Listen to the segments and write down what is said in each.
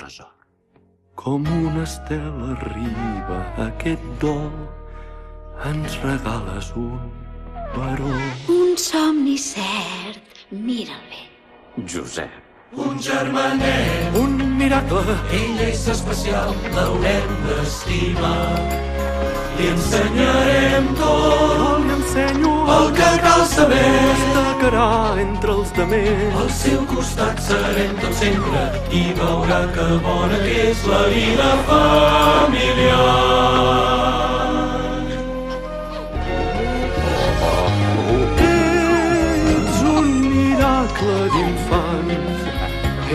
tresor. Com una estela arriba aquest do, ens regales un baró. Un somni cert, mira'l bé. Josep. Un germanet, Un miracle. ell és especial, l'haurem d'estimar. Li ensenyarem tot, Jo li ensenyo el que cal saber. destacarà entre els demés. Al seu costat serem tot sempre i veurà que bona que és la vida familiar. Ets un miracle d'infant,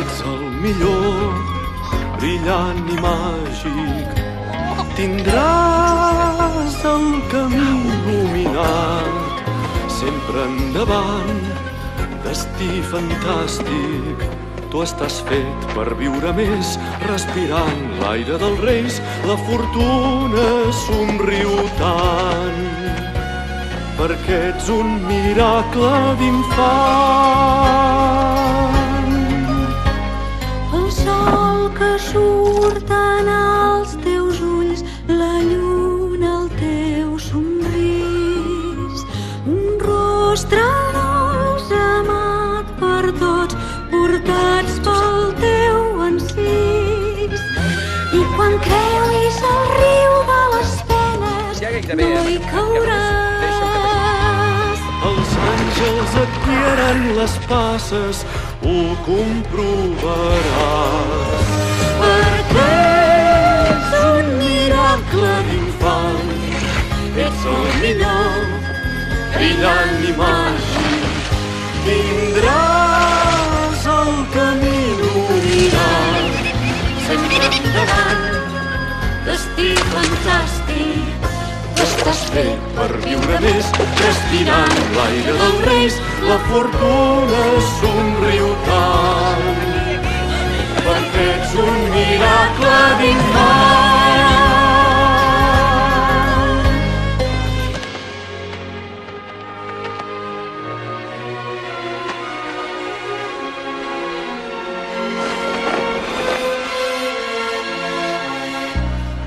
ets el millor, brillant i màgic. Tindràs el camí il·luminat, sempre endavant, destí fantàstic. Tu estàs fet per viure més, respirant l'aire dels reis, la fortuna somriu tant, perquè ets un miracle d'infant. El sol que surt en els teus ulls, la lluna al teu somrís, un rostre dolç amat per tots, portats pel teu encís. I quan creuis el riu de les penes, no hi cauràs. Els àngels et guiaran les passes, ho comprovaràs. Perquè ets un miracle D'infant, ets el millor, brillant i màgic. Tindràs el camí il·luminat, sempre endavant, destí fantàstic. estàs fet per viure més, respirant l'aire dels reis, la fortuna somriu tant, perquè ets un miracle d'infant.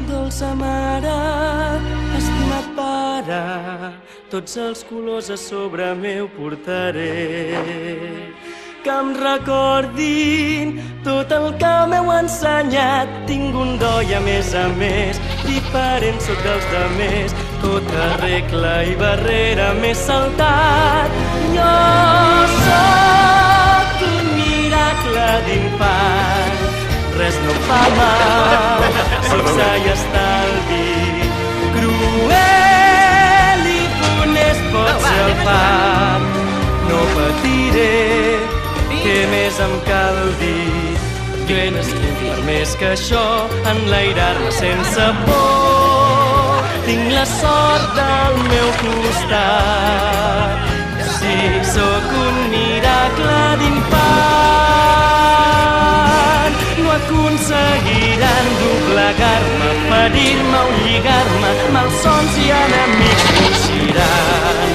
Dolça mare, estimat pare, tots els colors a sobre meu portaré. Que em recordin tot el que m'heu ensenyat. Tinc un do i a més, diferent sóc dels demés. Tota regla i barrera m'he saltat. Jo sóc un miracle d'infant, res no fa mal, sóc sa i estalvi. Cruel i funest pot ser el fat, no patiré, què més em cal dir? Jo he nascut per més que això, enlairar-me sense por. Tinc la sort del meu costat, sí, sóc un miracle d'infant. No aconseguiran doblegar-me, ferir-me o lligar-me, malsons i enemics fugiran.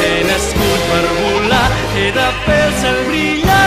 He nascut per volar, he de fer el cel brillar.